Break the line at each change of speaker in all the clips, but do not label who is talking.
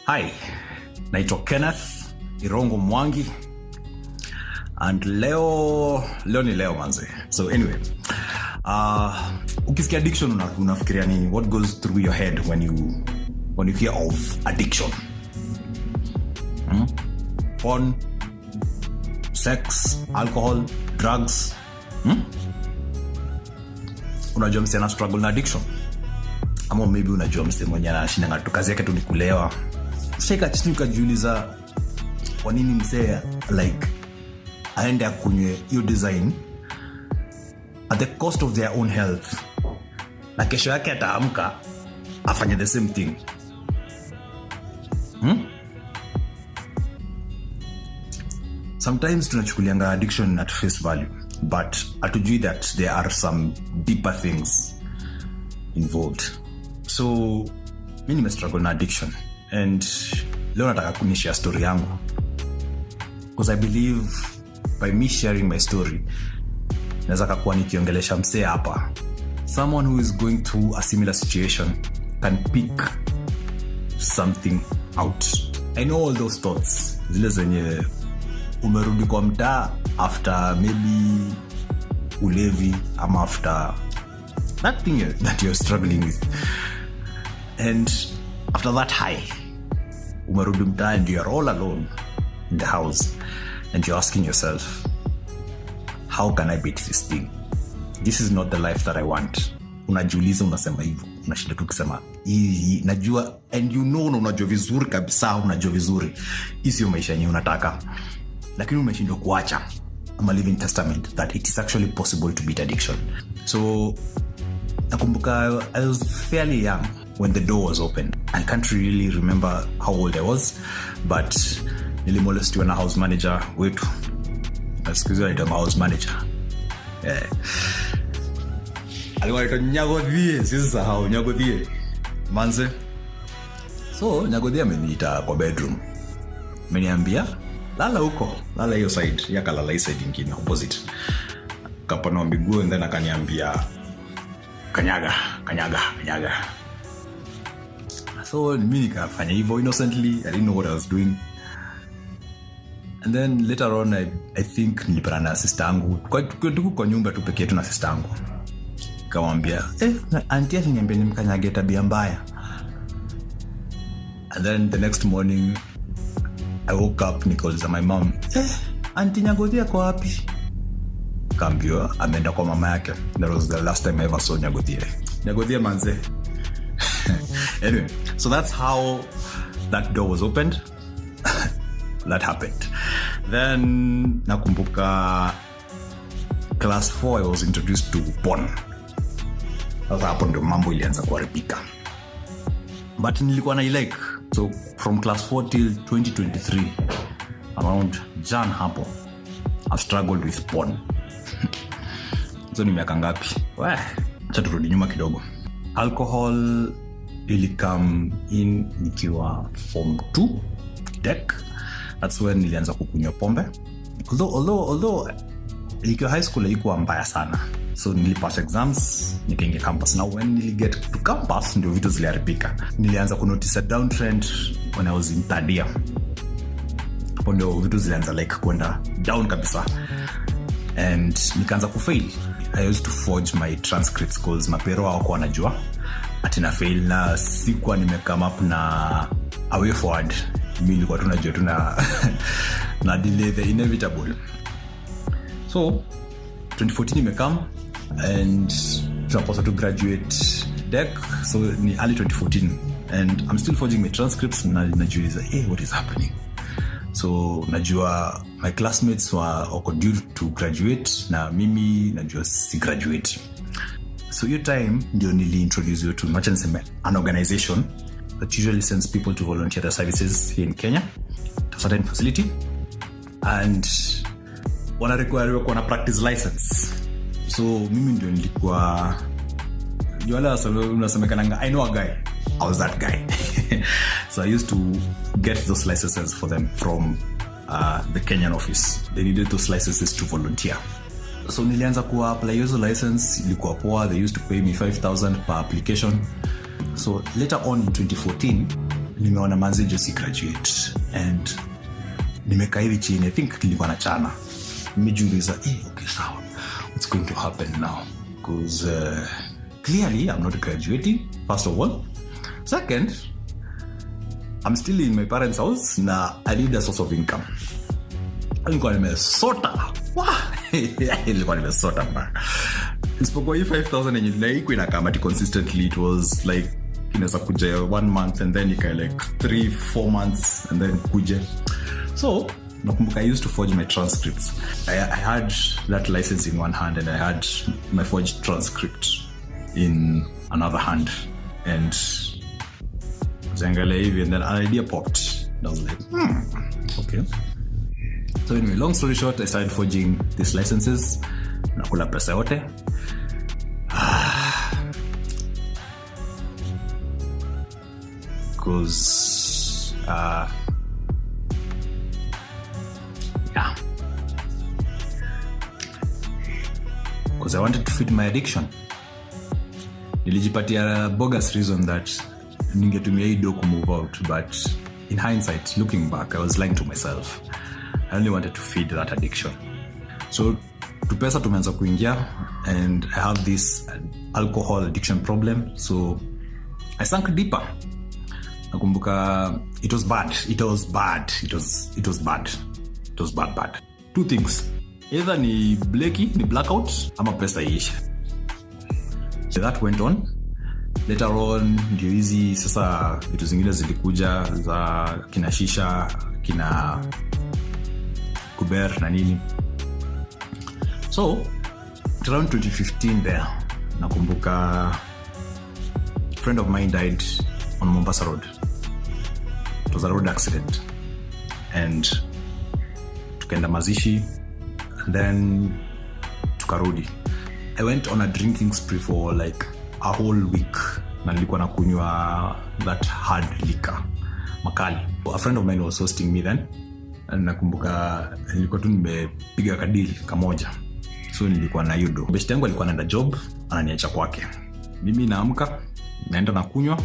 Hi, naitwa Kenneth Irongo Mwangi, and leo ni leo manze. So anyway, ukisikia addiction unafikiria nini? What goes through your head when you hear of addiction? Porn, sex, alcohol, drugs. Unajua mse ana struggle na addiction? Ama maybe unajua mse mwenye anashinda tu kazi yake tu ni kulewa. Shika chini ukajiuliza kwa nini mse like aende akunywe hiyo design at the cost of their own health, na kesho yake ataamka afanye the same thing. Sometimes tunachukulianga addiction at face value, but hatujui that there are some deeper things involved. So mimi nimestruggle na addiction, and leo nataka kunishare story yangu, because I believe by me sharing my story naweza kuwa nikiongelesha msee hapa, someone who is going through a similar situation can pick something out. I know all those thoughts, zile zenye umerudi kwa mtaa after maybe ulevi ama after that thing that you're struggling with, and after that high umerudi mtaa and you're all alone in the house and you're asking yourself, how can I beat this thing? This is not the life that I want. Unajiuliza, unasema hivyo, unashinda tu kusema hii najua, and you know unajua vizuri kabisa, unajua vizuri hii sio maisha yenyewe unataka, lakini umeshindwa kuacha. I'm a living testament that it is actually possible to beat addiction. So nakumbuka I was fairly young when the door was opened. I can't really remember how old I was, but nilimolestiwa na house manager wetu. Excuse me, I'm a house manager. Alikuwa Nyagodhie, sisi hao Nyagodhie manze. So Nyagodhie ameniita kwa bedroom, ameniambia lala huko, lala hiyo side, yakalala hii side nyingine opposite. Kapana miguu, and then akaniambia kanyaga. So mimi nikafanya hivyo innocently. I didn't know what I was doing. And then later on I think nilipata na sister yangu. Kwa nyumba tu pekee tu na sister yangu. Nikamwambia, auntie aliniambia nimkanyage tabia mbaya. And then the next morning I woke up, nikauliza my mom, auntie Nyagodhie kwa wapi? Kaambiwa ameenda kwa mama yake. That was the last time I ever saw Nyagodhie manze. Anyway, so that's how that door was opened. That happened. Then nakumbuka class 4 I was introduced to porn. Sasa hapo ndio mambo ilianza kuharibika, but nilikuwa na like. So from class 4 till 2023, around Jan hapo, I've struggled with porn. So ni miaka ngapi? Acha turudi nyuma kidogo. Alcohol ili come in nikiwa form 2 tech. That's when nilianza kukunywa pombe. Although nikiwa high school ilikuwa mbaya sana. So nilipass exams, nikaingia campus. Now when niliget to campus ndio vitu ziliharibika. Nilianza kunotice a downtrend when I was in third year. Hapo ndio vitu zilianza like kwenda down kabisa. And nikaanza kufail. I used to forge my transcripts because mapero hawako wanajua ati na fail, na sikuwa nimecome up na a way forward. Mimi nilikuwa tunajua na delay the inevitable. So 2014 nimecome and supposed to graduate deck, so ni early 2014, and I'm still forging my transcripts. Na najiuliza, what is happening? So najua my classmates were due to graduate na mimi najua si graduate. So your time ndio niliintroduce you to an organization that usually sends people to volunteer their services here in Kenya to a certain facility, and wana require kuwa na practice license. So mimi ndio nilikuwa wala unasemekananga, I know a guy. I was that guy. So I used to get those licenses for them from the Kenyan office. They needed those licenses to volunteer. So nilianza kuwa apply hizo license, ilikuwa poa. They used to pay me 5,000 per application. So later on in 2014, nimeona manzi si graduate and nimekaa hivi chini. I think nilikuwa na chana. Nimejiuliza, okay, sawa. What's going to happen now? Because clearly I'm not graduating, first of all. Second, I'm still in my parents' house na I need a source of income. Nilikuwa nimesota. Nilikuwa nimesota man. Isipokuwa hii 5,000 yenye like inakaa consistently. It was like inaweza kuja 1 month and then ika like 3-4 months and then kuja. So nakumbuka I used to forge my transcripts. I had that license in one hand and I had my forged transcript in another hand. And zangale hivi and then an idea popped. I was like, okay. So anyway, long story short, I started forging these licenses. Nakula pesa yote. Because yeah, because I wanted to feed my addiction. Nilijipatia bogus reason that ningetumia hii doku move out, but in hindsight, looking back, I was lying to myself. I only wanted to feed that addiction. So tupesa tumeanza kuingia and I have this alcohol addiction problem, so I sank deeper. Nakumbuka it was bad. Two things, either ni blackout ama pesa iisha. So that went on. Later on ndio hizi sasa vitu zingine zilikuja za kina shisha, kina kuber na nini. So around 2015 there, nakumbuka a friend of mine died on Mombasa Road. It was a road accident and tukaenda mazishi and then tukarudi. I went on a drinking spree for like a whole week na nilikuwa nakunywa that hard liquor makali. A friend of mine was hosting me then and nakumbuka nilikuwa tu nimepiga kadili kamoja, so nilikuwa na yudo. Best yangu alikuwa anaenda job, ananiacha kwake. Mimi naamka naenda nakunywa,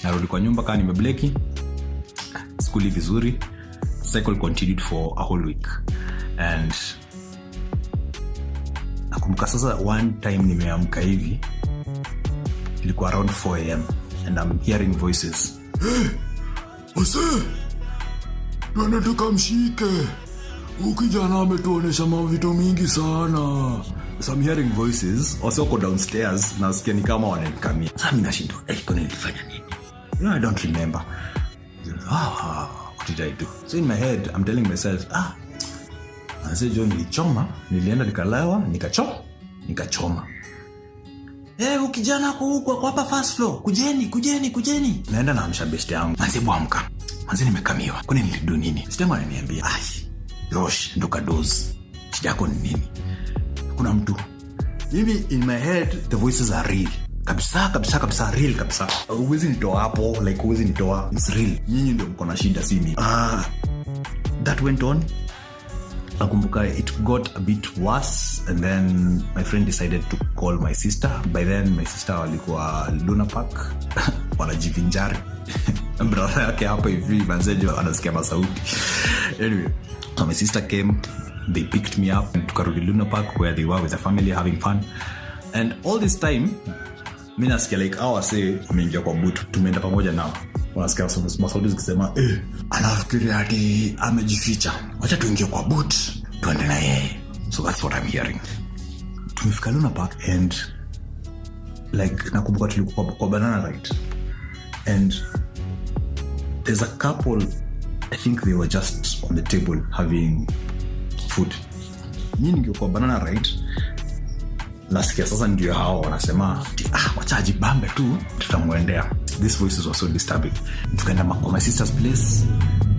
narudi kwa nyumba kama nimebleki. Skuli vizuri. Cycle continued for a whole week and nakumbuka sasa one time nimeamka hivi, ilikuwa around 4 AM and I'm hearing voices. Ose, tunataka mshike. Ukijana ametuonesha mavitu mingi sana. So I'm hearing voices. Also go downstairs. Nasikia ni kama wananikamia. Sasa mimi nashindwa, kuna nilifanya nini? I don't remember. What did I do? So in my head, I'm telling myself, I said, John, nilienda nikalawa, nikachoma. Ukijana kwa hapa first floor, kujeni. Naenda na amsha best yangu. Anasema amka. Manzi nimekamiwa. Kwani nilido nini? Sitema ananiambia, Rosh, ndoka doze. Shida yako ni nini? Kuna mtu. Mimi in my head, the voices are real. Kabisa, real kabisa. Uwezi nitoa hapo, like uwezi nitoa. It's real. Nyinyi ndio mko na shida si mimi. That went on. Nakumbuka it got a bit worse and then my friend decided to call my sister. By then my sister walikuwa Luna Park. Wanajivinjari. Brother yake hapa hivi manzejo anasikia masauti. Anyway, so my sister came, they picked me up and tukarudi Luna Park where they were with the family having fun. And all this time mimi nasikia like say ameingia kwa boot, tumeenda pamoja nao. Wanasikia masauti zikisema anafikiria ati amejificha, acha tuingie kwa boot tuende na yeye. So that's what I'm hearing. Tumefika Luna Park and like nakumbuka tulikuwa kwa banana ride and there's a couple, I think they were just on the table having food. Mimi ningekuwa kwa banana ride, nasikia sasa ndio hao wanasema wacha ajibambe tu tutamwendea. These voices were so disturbing. Tukaenda kwa my sister's place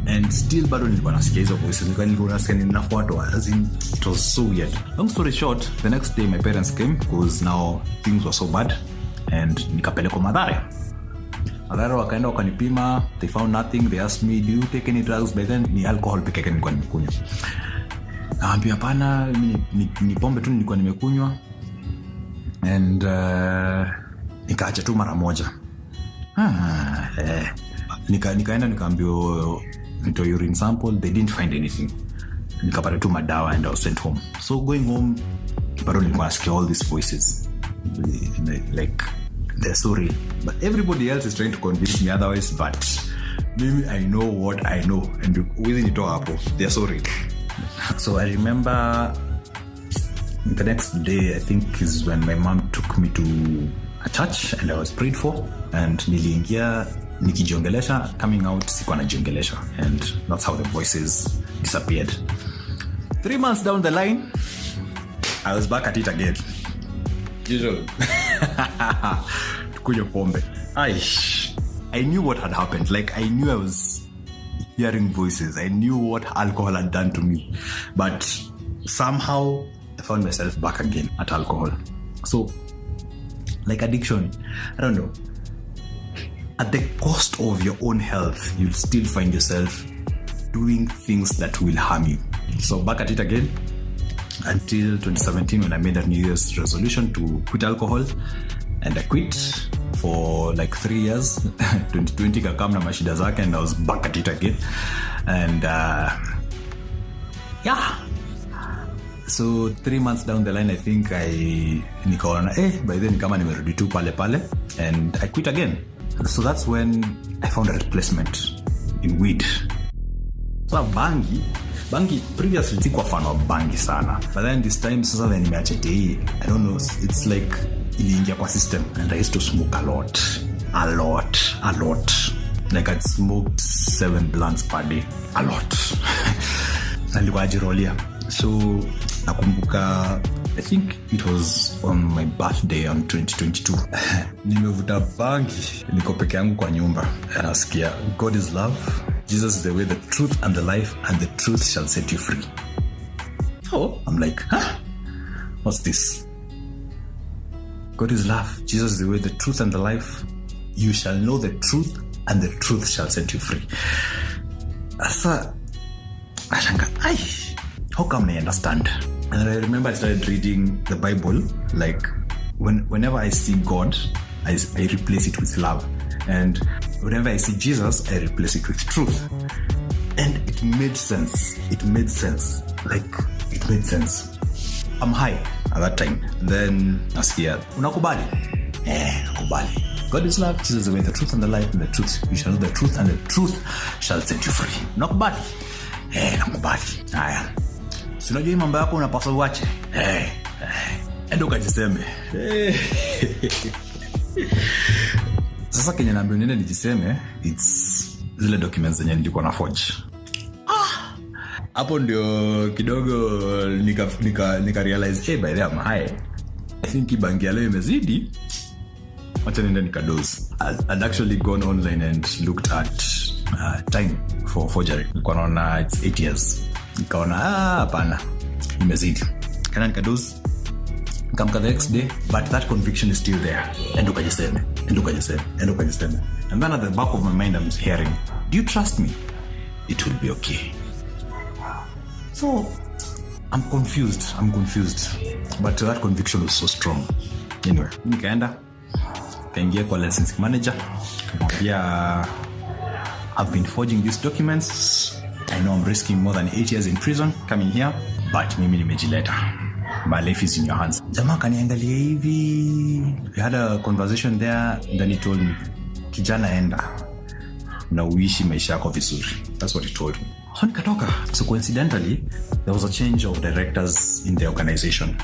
and still bado nilikuwa nasikia hizo voices. Nilikuwa nasikia ninafuatwa, as in it was so weird. Long story short, the next day my parents came because now things were so bad and nikapelekwa mathare. Mathare wakaenda wakanipima, they found nothing. They asked me, do you take any drugs? By then ni alcohol pekee yake nilikuwa nimekunywa. Naambia hapana, ni pombe tu nilikuwa nimekunywa. And nikaacha tu mara moja. nikaenda nikaambiwa nito urine sample, they didn't find anything. Nikapata tu madawa and I was sent home. So going home, bado nilikuwa nasikia all these voices like they're so real, but everybody else is trying to convince me otherwise, but maybe I know what I know, and within it all they're so real. So I remember the next day, I think, is when my mom took me to a church and I was prayed for, and niliingia nikijiongelesha, coming out sikuwa najiongelesha, and that's how the voices disappeared. 3 months down the line, I was back at it again. Usual. Kunywa pombe. I knew what had happened. Like, I knew I was hearing voices. I knew what alcohol had done to me. But somehow I found myself back again at alcohol. So, like addiction, I don't know. At the cost of your own health, you'll still find yourself doing things that will harm you. So back at it again until 2017, when I made a New Year's resolution to quit alcohol, and I quit for like 3 years. 2020 kakam na mashida zake, and I was back at it again. And yeah, so 3 months down the line, I think nikaona by then kama nimerudi tu pale pale, and I quit again. So that's when I found a replacement in weed. So bangi previously sikuwa fan of bangi sana, but then this time sasa when nimeacha hii, I don't know, it's like iliingia kwa system, and I used to smoke a lot. Like I'd smoked 7 blunts per day, a lot. Nilikuwa najirolia. So nakumbuka, I think it was on my birthday on 2022. Nimevuta bangi, niko peke yangu kwa nyumba, nasikia God is love, Jesus is the way, the truth and the life, and the truth shall set you free. Oh, I'm like, what's this? God is love, Jesus is the way, the truth and the life. You shall know the truth, and the truth shall set you free. Asa, how come I understand? And I remember I started reading the Bible. Like, whenever I see God, I replace it with love. And whenever I see Jesus, I replace it with truth. And it made sense. Like, it made sense. I'm high at that time. And then nasikia, unakubali? Nakubali. God is love, Jesus is the way, the truth and the life, and the truth. You shall know the truth, and the truth shall set you free. Nakubali? Nakubali. Haya. Si unajua hii mambo yako unapaswa uache. Endo kajiseme. Sasa Kenya naambiwa nene nijiseme, it's zile documents zenye nilikuwa na forge. Hapo ndio kidogo nika realize, by the way, I'm high. I think ibangia leo imezidi. Wacha nenda nikadose. I'd actually gone online and looked at time for forgery. Nilikuwa naona it's 8 years. Nikaona hapana, imezidi. Kana nikadose. Nikamka the next day, but that conviction is still there. Endo kajiseme. And then at the back of my mind, I'm hearing, do you trust me? It will be okay. So I'm confused. But that conviction was so strong. Anyway, kaingia kwa licensing manager. Yeah, I've been forging these documents. I know I'm risking more than 8 years in prison coming here, but mimi nimejileta. My life is in your hands. Jamaa kaniangalia hivi. We had a conversation there, and then he told me, kijana enda na uishi maisha yako vizuri. That's what he told me. Nikatoka. So coincidentally, there was a change of directors in the organization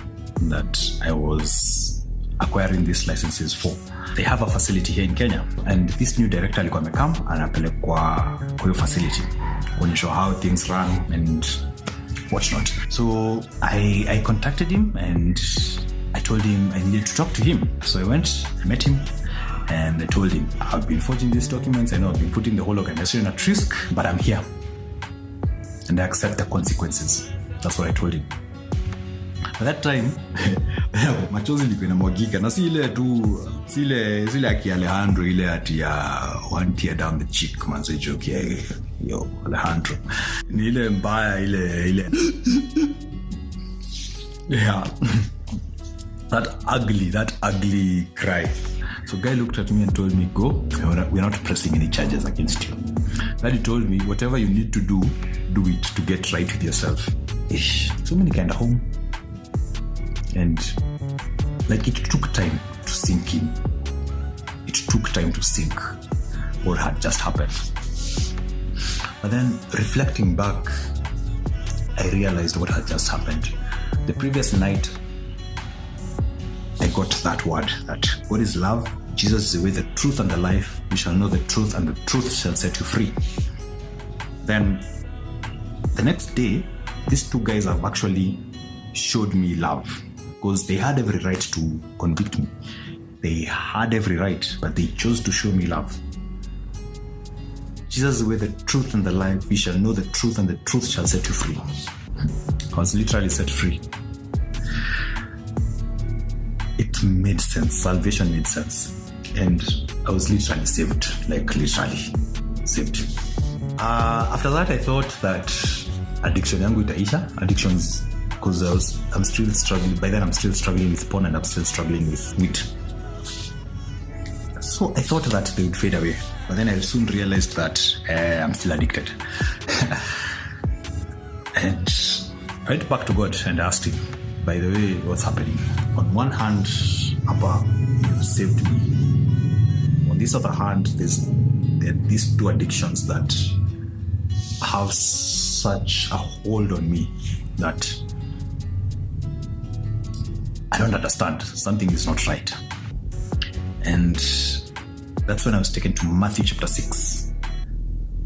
that I was acquiring these licenses for. They have a facility here in Kenya, and this new director alikuwa amekam anapelekwa kwa hiyo facility kuonyesha how things run and whatnot. So I contacted him and I told him I needed to talk to him. So I went, I met him, and I told him, I've been forging these documents. I know I've been putting the whole organization at risk, but I'm here. And I accept the consequences. That's what I told him. At that time, machozi ilikuwa inamwagika, na si ile aki Alejandro, ile ati ya one tear down the cheek, manze joke ya yo Alejandro. Ni ile mbaya ile yeah. That ugly cry. So guy looked at me and told me, go, we're not pressing any charges against you. Daddy told me, whatever you need to do it to get right with yourself. Ish. So many kind of home. And like it took time to sink in. It took time to sink what had just happened. But then reflecting back, I realized what had just happened. The previous night, I got that word, that God is love, Jesus is the way, the truth, and the life. You shall know the truth, and the truth shall set you free. Then the next day, these two guys have actually showed me love, because they had every right to convict me. They had every right, but they chose to show me love. Jesus is the way, the truth, and the life. You shall know the truth, and the truth shall set you free. I was literally set free. It made sense. Salvation made sense. And I was literally saved. Like literally saved. After that, I thought that addiction yangu itaisha. Addictions, because I'm still struggling. By then, I'm still struggling with porn, and I'm still struggling with weed. So I thought that they would fade away. But then I soon realized that I'm still addicted. And I went back to God and asked him, by the way, what's happening? On one hand, Abba, you saved me. On this other hand, there are these two addictions that have such a hold on me that I don't understand. Something is not right. And that's when I was taken to Matthew chapter 6.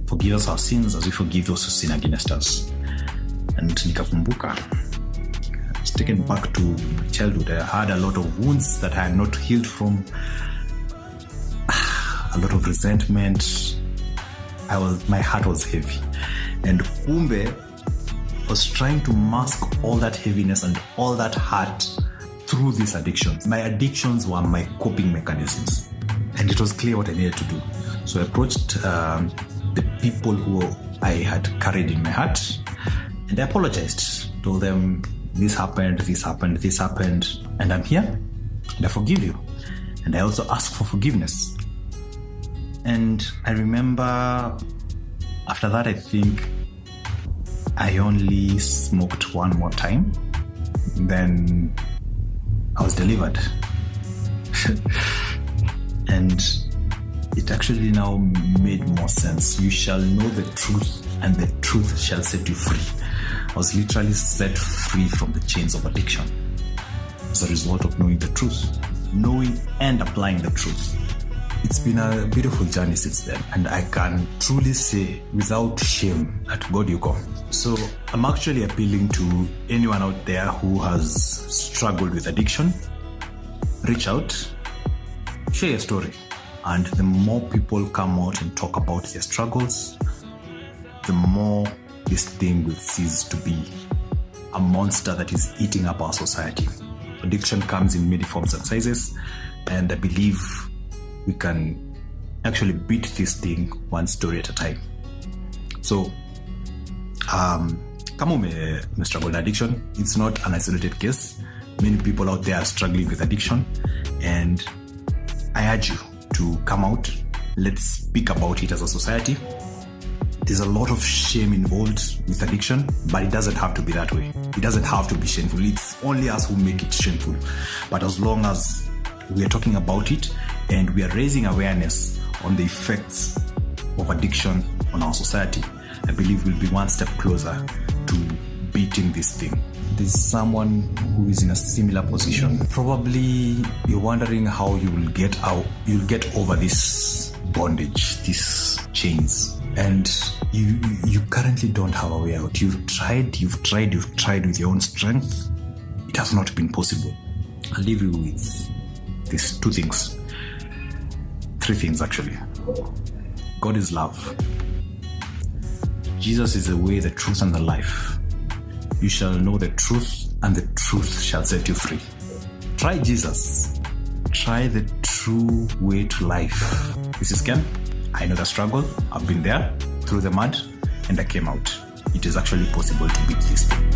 Forgive us our sins as we forgive those who sin against us. And nikakumbuka, I was taken back to childhood. I had a lot of wounds that I had not healed from, a lot of resentment. My heart was heavy. And kumbe was trying to mask all that heaviness and all that hurt through these addictions. My addictions were my coping mechanisms. And it was clear what I needed to do. So I approached the people who I had carried in my heart, and I apologized. Told them, this happened, and I'm here, and I forgive you. And I also ask for forgiveness. And I remember after that, I think I only smoked one more time. Then I was delivered. And it actually now made more sense. You shall know the truth, and the truth shall set you free. I was literally set free from the chains of addiction as a result of knowing the truth, knowing and applying the truth. It's been a beautiful journey since then, and I can truly say without shame that God you go. So I'm actually appealing to anyone out there who has struggled with addiction. Reach out, share your story, and the more people come out and talk about their struggles, the more this thing will cease to be a monster that is eating up our society. Addiction comes in many forms and sizes, and I believe we can actually beat this thing one story at a time. So, kama ume struggle with addiction, it's not an isolated case. Many people out there are struggling with addiction, and I urge you to come out. Let's speak about it as a society. There's a lot of shame involved with addiction, but it doesn't have to be that way. It doesn't have to be shameful. It's only us who make it shameful. But as long as we are talking about it and we are raising awareness on the effects of addiction on our society, I believe we'll be one step closer to beating this thing. There's someone who is in a similar position. Probably you're wondering how you will get out, you'll get over this bondage, these chains. And you currently don't have a way out. You've tried with your own strength. It has not been possible. I'll leave you with these three things actually. God is love. Jesus is the way, the truth, and the life. You shall know the truth, and the truth shall set you free. Try Jesus. Try the true way to life. This is Ken. I know the struggle. I've been there through the mud, and I came out. It is actually possible to beat this thing.